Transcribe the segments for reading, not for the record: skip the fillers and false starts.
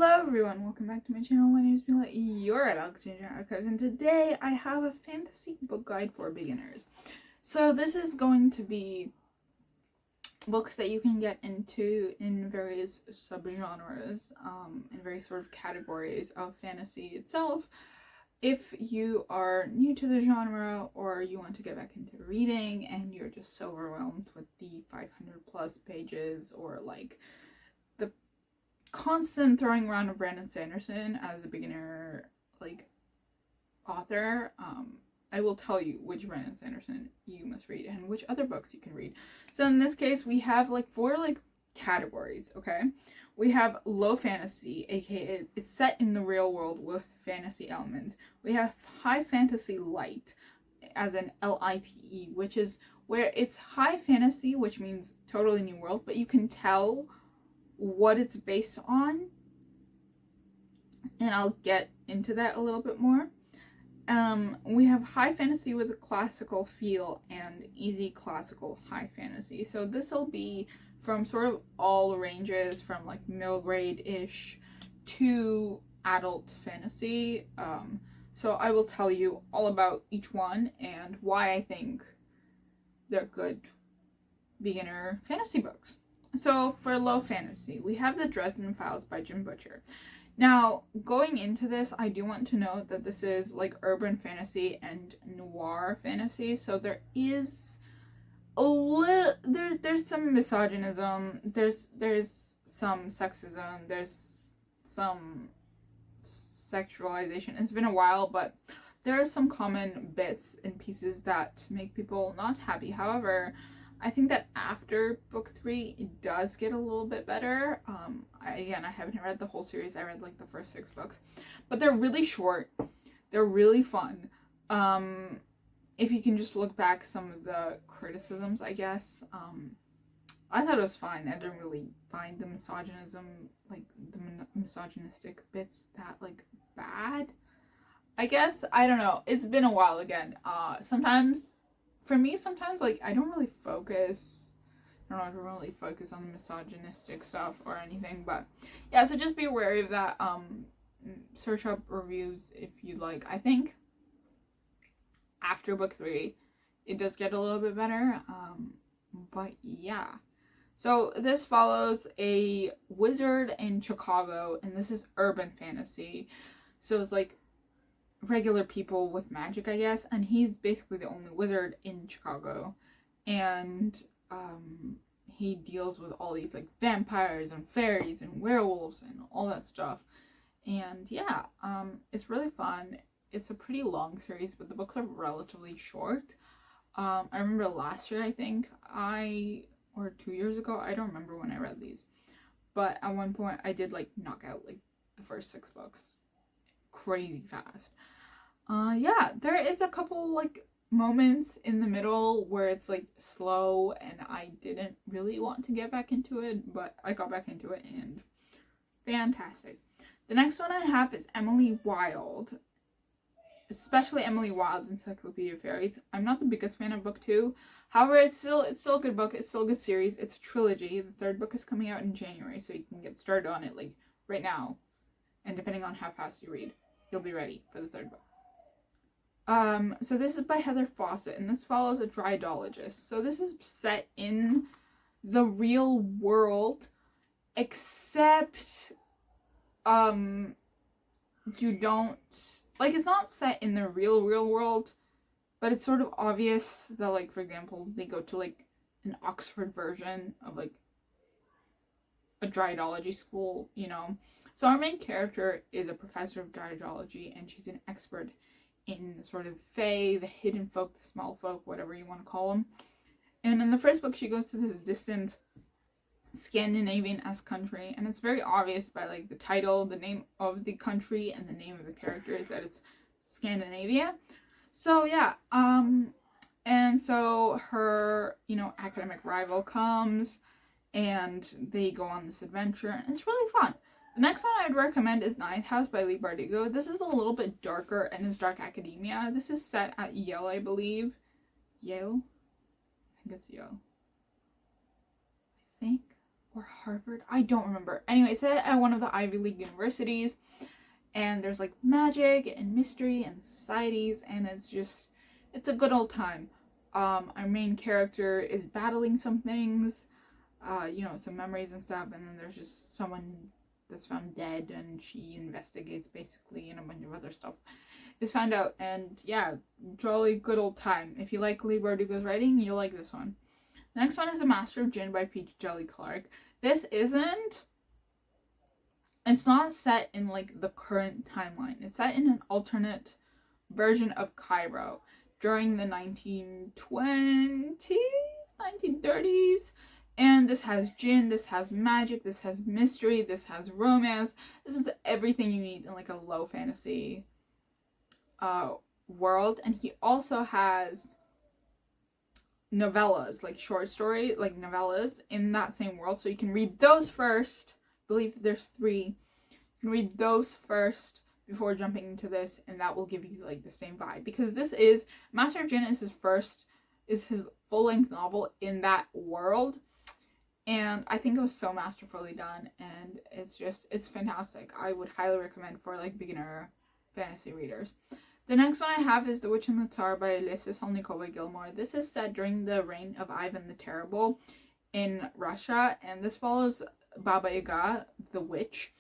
Hello everyone, welcome back to my channel. My name is Mila, you're at Alexandrian Archives, and today I have a fantasy book guide for beginners. So this is going to be books that you can get into in various subgenres, in various sort of categories of fantasy itself. If you are new to the genre or you want to get back into reading and you're just so overwhelmed with the 500 plus pages or like the constant throwing around of Brandon Sanderson as a beginner author, I will tell you which Brandon Sanderson you must read and which other books you can read. So in this case, we have four categories. Okay, we have low fantasy, aka it's set in the real world with fantasy elements. We have high fantasy light, as in LITE, which is where it's high fantasy, which means totally new world, but you can tell what it's based on, and I'll get into that a little bit more. We have high fantasy with a classical feel and easy classical high fantasy. So this will be from sort of all ranges, from middle grade-ish to adult fantasy. So I will tell you all about each one and why I think they're good beginner fantasy books. So for low fantasy, we have the Dresden Files by Jim Butcher. Now, going into this, I do want to note that this is urban fantasy and noir fantasy, so there is a little, there's some misogynism, there's some sexism, there's some sexualization. It's been a while, but there are some common bits and pieces that make people not happy. However, I think that after book 3, it does get a little bit better. I haven't read the whole series. I read the first 6 books, but they're really short. They're really fun. If you can just look back some of the criticisms, I guess, I thought it was fine. I didn't really find the misogynism, the misogynistic bits that bad. I guess, I don't know. It's been a while again. Sometimes I don't really focus. I don't really focus on the misogynistic stuff or anything, but yeah. So just be wary of that. Search up reviews if you'd like. I think after book 3, it does get a little bit better. But yeah. So this follows a wizard in Chicago, and this is urban fantasy. So it's regular people with magic, I guess, and he's basically the only wizard in Chicago, and he deals with all these vampires and fairies and werewolves and all that stuff. And yeah, it's really fun. It's a pretty long series, but the books are relatively short. I remember last year, I think or 2 years ago, I don't remember when I read these, but at one point I did knock out the first 6 books crazy fast. Yeah, there is a couple moments in the middle where it's slow, and I didn't really want to get back into it, but I got back into it and fantastic. The next one I have is Emily Wilde, especially Emily Wilde's Encyclopedia of Fairies. I'm not the biggest fan of book 2. However, it's still a good book. It's still a good series. It's a trilogy. The 3rd book is coming out in January, so you can get started on it right now. And depending on how fast you read, you'll be ready for the 3rd book. So this is by Heather Fawcett, and this follows a dryadologist. So this is set in the real world, except, you don't, it's not set in the real world, but it's sort of obvious that, for example, they go to, an Oxford version of, a dryadology school, So our main character is a professor of dryadology, and she's an expert in sort of fae, the hidden folk, the small folk, whatever you want to call them. And in the first book, she goes to this distant Scandinavian-esque country, and it's very obvious by the title, the name of the country, and the name of the characters that it's Scandinavia. So yeah, and so her, academic rival comes, and they go on this adventure, and it's really fun. The next one I'd recommend is Ninth House by Leigh Bardugo. This is a little bit darker and is dark academia. This is set at Yale, I believe. Yale? I think it's Yale. I think. or Harvard, I don't remember. Anyway, it's at one of the Ivy League universities, and there's like magic and mystery and societies, and it's a good old time. Our main character is battling some things, some memories and stuff, and then there's just someone that's found dead, and she investigates basically, and a bunch of other stuff is found out, and yeah, jolly good old time. If you like Leigh Bardugo's writing, you'll like this one. The next one is A Master of Gin by Peach Jelly Clark. It's not set in like the current timeline. It's set in an alternate version of Cairo during the 1920s, 1930s. And this has gin, this has magic, this has mystery, this has romance. This is everything you need in like a low fantasy world. And he also has novellas, like short story, like novellas in that same world. So you can read those first. I believe there's 3. You can read those first before jumping into this, and that will give you like the same vibe. Because this is Master of Gin is his full-length novel in that world. And I think it was so masterfully done, and it's fantastic. I would highly recommend for like beginner fantasy readers. The next one I have is The Witch and the Tsar by Alyssa Salnikova-Gilmore. This is set during the reign of Ivan the Terrible in Russia, and this follows Baba Yaga, the witch,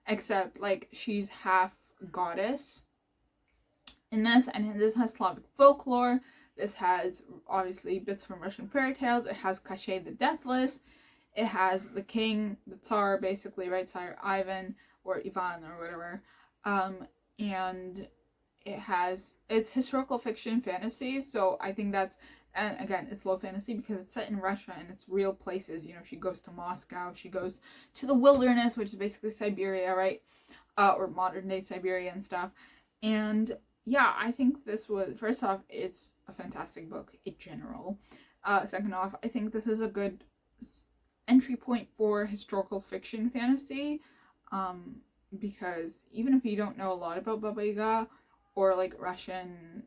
except like she's half goddess in this, and this has Slavic folklore. This has obviously bits from Russian fairy tales. It has Koshay the Deathless. It has the king, the Tsar, basically, right? Tsar Ivan or Ivan or whatever. And it's historical fiction fantasy. So I think and again, it's low fantasy because it's set in Russia and it's real places. She goes to Moscow. She goes to the wilderness, which is basically Siberia, right? Or modern day Siberia and stuff. And yeah, I think this was, first off, it's a fantastic book in general. Second off, I think this is a good entry point for historical fiction fantasy, because even if you don't know a lot about Baba Yaga or like Russian,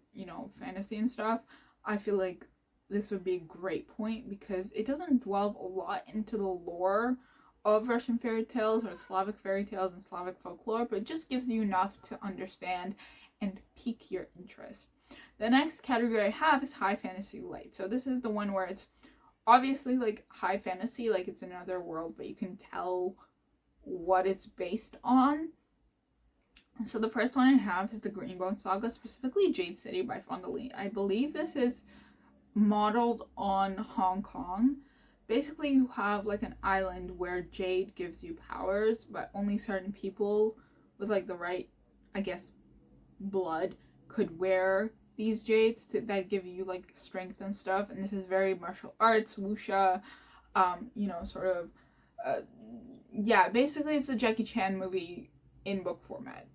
fantasy and stuff, I feel like this would be a great point because it doesn't delve a lot into the lore of Russian fairy tales or Slavic fairy tales and Slavic folklore, but it just gives you enough to understand and pique your interest. The next category I have is high fantasy light. So this is the one where it's obviously like high fantasy, like it's another world, but you can tell what it's based on. So the first one I have is the Greenbone Saga, specifically Jade City by Fonda Lee. I believe this is modeled on Hong Kong. Basically, you have like an island where jade gives you powers, but only certain people with like the right, I guess, blood could wear these jades that give you like strength and stuff. And this is very martial arts, wuxia, basically it's a Jackie Chan movie in book format.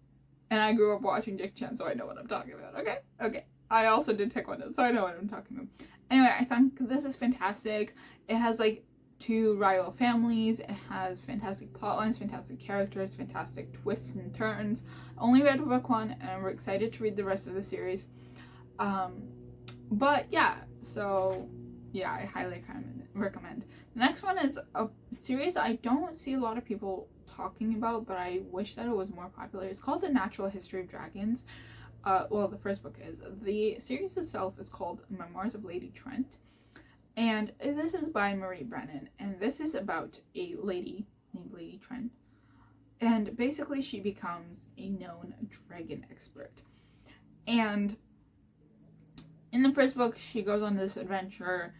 And I grew up watching Jackie Chan, so I know what I'm talking about. Okay. I also did Taekwondo, so I know what I'm talking about. Anyway, I think this is fantastic. It has like 2 rival families. It has fantastic plotlines, fantastic characters, fantastic twists and turns. I only read book 1, and I'm excited to read the rest of the series. But yeah, so yeah, I highly recommend. The next one is a series I don't see a lot of people talking about, but I wish that it was more popular. It's called The Natural History of Dragons. The first book is. The series itself is called Memoirs of Lady Trent. And this is by Marie Brennan. And this is about a lady named Lady Trent. And basically she becomes a known dragon expert. And in the first book, she goes on this adventure.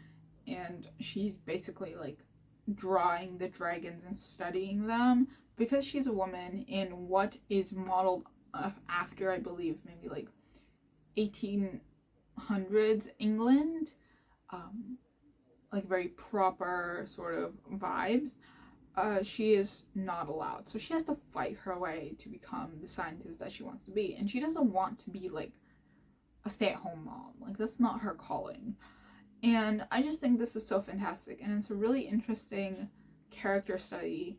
And she's basically like drawing the dragons and studying them. Because she's a woman in what is modeled after, I believe, maybe like 1800s England, like very proper sort of vibes, she is not allowed. So she has to fight her way to become the scientist that she wants to be. And she doesn't want to be like a stay-at-home mom. Like, that's not her calling. And I just think this is so fantastic. And it's a really interesting character study.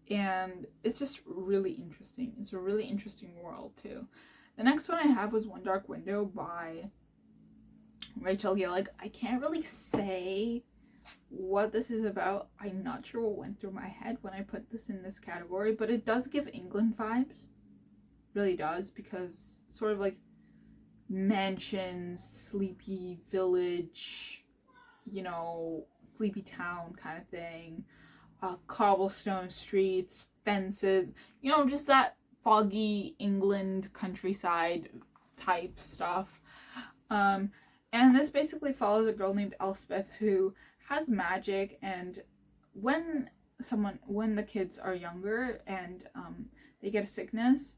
And it's just really interesting. It's a really interesting world, too. The next one I have was One Dark Window by Rachel Gillig. I can't really say what this is about, I'm not sure what went through my head when I put this in this category, but it does give England vibes. Really does, because sort of like mansions, sleepy village, you know, sleepy town kind of thing, cobblestone streets, fences, you know, just that foggy England countryside type stuff. And this basically follows a girl named Elspeth who has magic, and when the kids are younger and they get a sickness,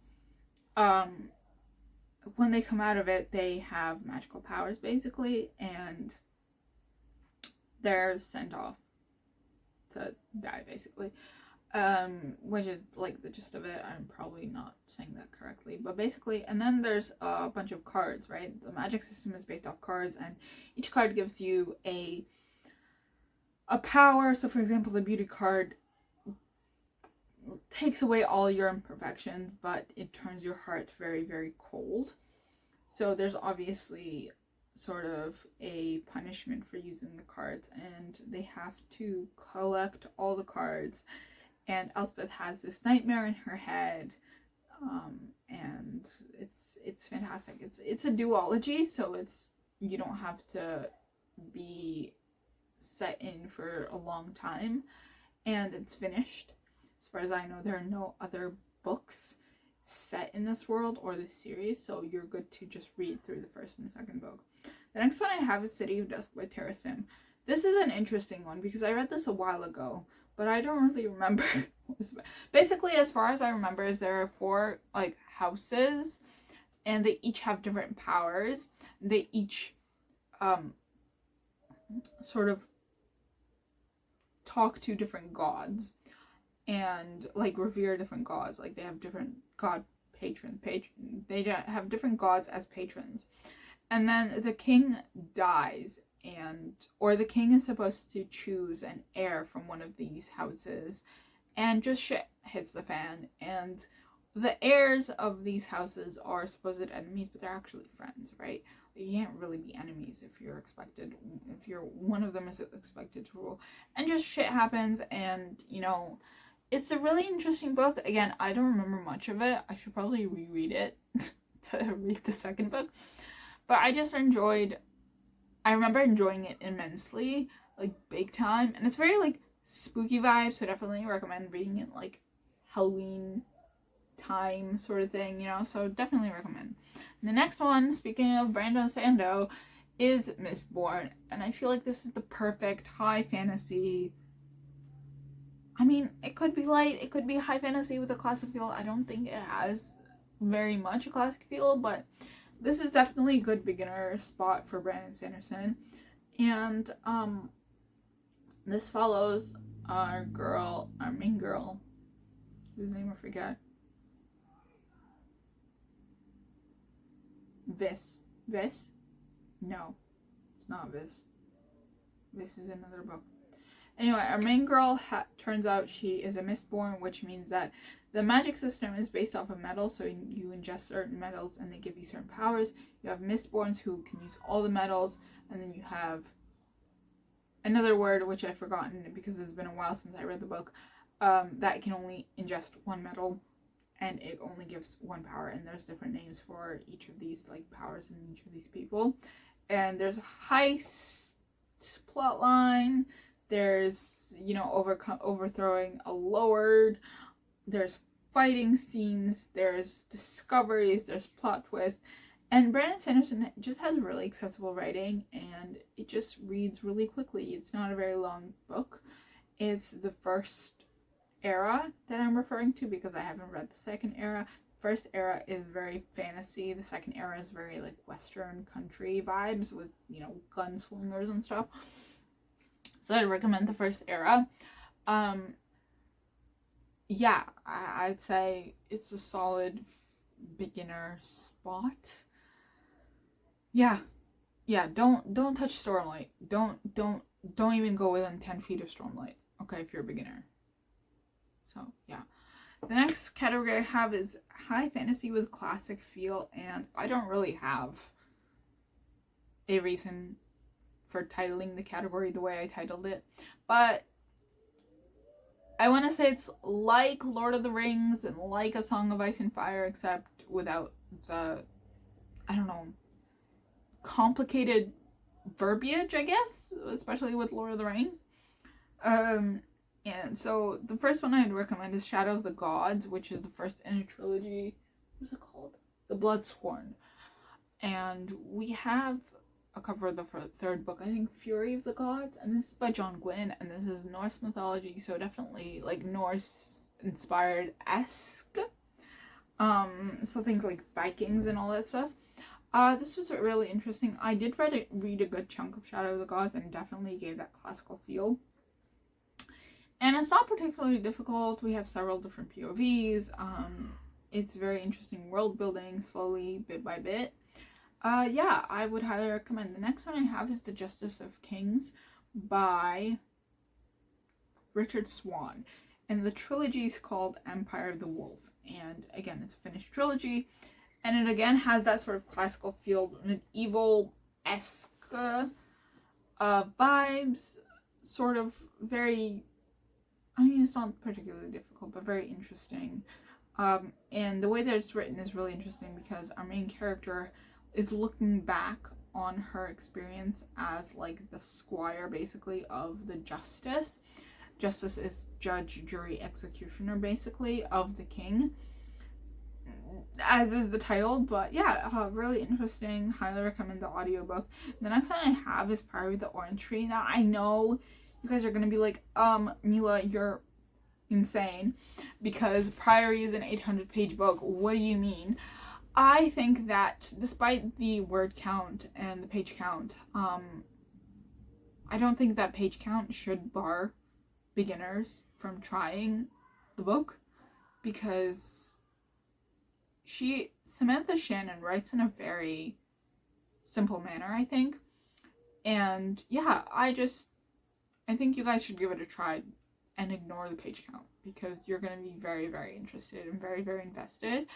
when they come out of it, they have magical powers basically, and they're sent off to die basically. Which is like the gist of it. I'm probably not saying that correctly, but basically, and then there's a bunch of cards, right? The magic system is based off cards, and each card gives you a power. So for example, the beauty card takes away all your imperfections, but it turns your heart very, very cold. So there's obviously sort of a punishment for using the cards, and they have to collect all the cards. And Elspeth has this nightmare in her head, and it's fantastic. It's a duology, so you don't have to be set in for a long time, and it's finished. As far as I know, there are no other books set in this world or this series, so you're good to just read through the first and second book. The next one I have is City of Dusk by Tara Sim. This is an interesting one because I read this a while ago, but I don't really remember. Basically, as far as I remember, is there are 4 like houses, and they each have different powers. They each sort of talk to different gods and like revere different gods. Like they have different god patrons. They have different gods as patrons. And then the king dies, or the king is supposed to choose an heir from one of these houses, and just shit hits the fan, and the heirs of these houses are supposed enemies, but they're actually friends, right? You can't really be enemies if one of them is expected to rule, and just shit happens. And you know, it's a really interesting book. Again, I don't remember much of it. I should probably reread it to read the second book. But I remember enjoying it immensely, like big time. And it's very like spooky vibes, so definitely recommend reading it like Halloween time sort of thing, you know, so definitely recommend. And the next one, speaking of Brandon Sandow, is Mistborn. And I feel like this is the perfect high fantasy. I mean, it could be light, it could be high fantasy with a classic feel. I don't think it has very much a classic feel, but this is definitely a good beginner spot for Brandon Sanderson. And this follows our main girl, whose name I forget. Vis? No, it's not Vis. Vis is another book. Anyway, our main girl turns out she is a Mistborn, which means that the magic system is based off of metals, so you ingest certain metals and they give you certain powers. You have Mistborns who can use all the metals, and then you have another word which I've forgotten because it's been a while since I read the book, that can only ingest one metal, and it only gives one power, and there's different names for each of these like powers and each of these people. And there's a heist plot line. There's, you know, overthrowing a lord. There's fighting scenes. There's discoveries. There's plot twists. And Brandon Sanderson just has really accessible writing, and it just reads really quickly. It's not a very long book. It's the first era that I'm referring to because I haven't read the second era. First era is very fantasy. The second era is very like Western country vibes with, you know, gunslingers and stuff. So I'd recommend the first era. Yeah, I'd say it's a solid beginner spot. Yeah, don't touch Stormlight. Don't even go within 10 feet of Stormlight. Okay, if you're a beginner. So yeah. The next category I have is high fantasy with classic feel, and I don't really have a reason for titling the category the way I titled it. But I want to say it's like Lord of the Rings and like A Song of Ice and Fire, except without the, I don't know, complicated verbiage, I guess, especially with Lord of the Rings. And so the first one I'd recommend is Shadow of the Gods, which is the first in a trilogy. What's it called? The Bloodsworn. And we have a cover of the third book, I think Fury of the Gods, and this is by John Gwynne, and this is Norse mythology, so definitely like Norse inspired-esque. So think like Vikings and all that stuff. This was really interesting. I did read a good chunk of Shadow of the Gods and definitely gave that classical feel. And it's not particularly difficult. We have several different POVs. It's very interesting world building, slowly, bit by bit. Yeah, I would highly recommend. The next one I have is The Justice of Kings by Richard Swan. And the trilogy is called Empire of the Wolf. And again, it's a finished trilogy. And it again has that sort of classical feel, medieval-esque vibes. Sort of very, I mean, it's not particularly difficult, but very interesting. And the way that it's written is really interesting because our main character is looking back on her experience as like the squire basically of the justice. Justice is judge, jury, executioner basically of the king, as is the title. But yeah, really interesting. Highly recommend the audiobook. The next one I have is Priory of the Orange Tree. Now I know you guys are gonna be like, Mila, you're insane because Priory is an 800-page book. What do you mean? I think that despite the word count and the page count, I don't think that page count should bar beginners from trying the book, because Samantha Shannon writes in a very simple manner, I think. And yeah, I think you guys should give it a try and ignore the page count, because you're going to be very, very interested and very, very invested.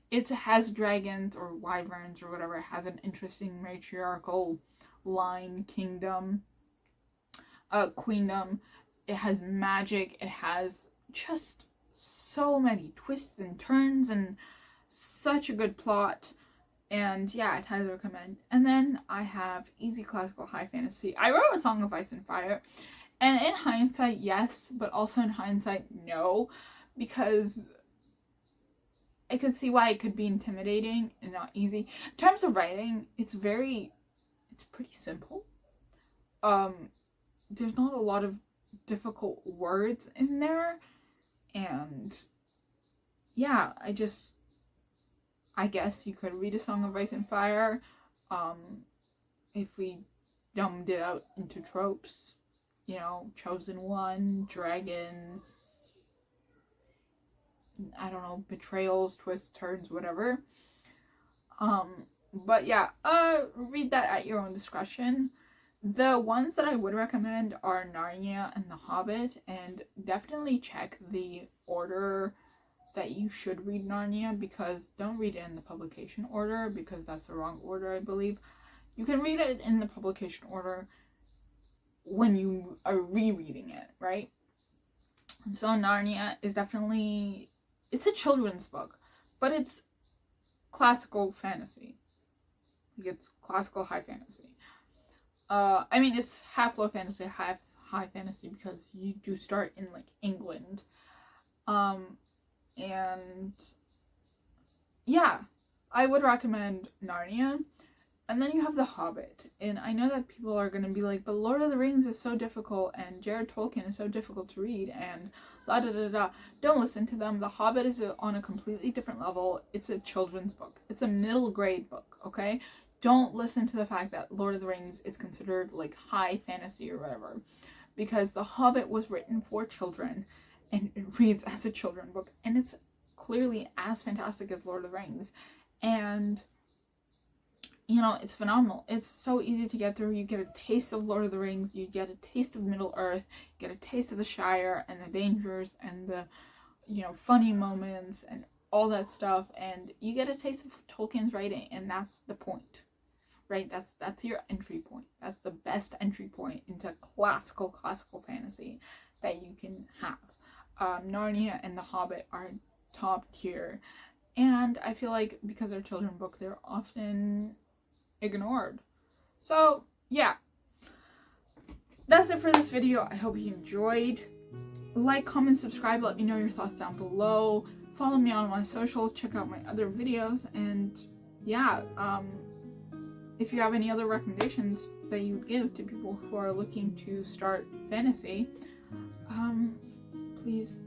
It has dragons or wyverns or whatever. It has an interesting matriarchal line kingdom, queendom. It has magic. It has just so many twists and turns and such a good plot. And yeah, I'd highly recommend. And then I have easy classical high fantasy. I wrote A Song of Ice and Fire. And in hindsight, yes, but also in hindsight, no, because I could see why it could be intimidating and not easy. In terms of writing, it's pretty simple. There's not a lot of difficult words in there, and yeah, I guess you could read A Song of Ice and Fire, if we dumbed it out into tropes, chosen one, dragons, I don't know, betrayals, twists, turns, whatever. But yeah, read that at your own discretion. The ones that I would recommend are Narnia and The Hobbit, and definitely check the order that you should read Narnia, because don't read it in the publication order, because that's the wrong order, I believe. You can read it in the publication order when you are rereading it, right? So Narnia is definitely, it's a children's book, but it's classical fantasy. Like, it's classical high fantasy. I mean, it's half low fantasy, half high fantasy, because you do start in like England. And yeah, I would recommend Narnia. And then you have The Hobbit. And I know that people are going to be like, but Lord of the Rings is so difficult, and Jared Tolkien is so difficult to read, and da da da da. Don't listen to them. The Hobbit is on a completely different level. It's a children's book. It's a middle grade book, okay? Don't listen to the fact that Lord of the Rings is considered like high fantasy or whatever, because The Hobbit was written for children, and it reads as a children's book, and it's clearly as fantastic as Lord of the Rings. And it's phenomenal. It's so easy to get through. You get a taste of Lord of the Rings, you get a taste of Middle-earth, you get a taste of the Shire and the dangers and the, funny moments and all that stuff, and you get a taste of Tolkien's writing, and that's the point. right? That's your entry point. That's the best entry point into classical fantasy that you can have. Narnia and The Hobbit are top tier, and I feel like because they're children's book, they're often ignored. So yeah, that's it for this video. I hope you enjoyed. Like, comment, subscribe, let me know your thoughts down below. Follow me on my socials, check out my other videos, and yeah, if you have any other recommendations that you would give to people who are looking to start fantasy, please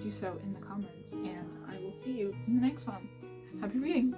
do so in the comments, and I will see you in the next one. Happy reading!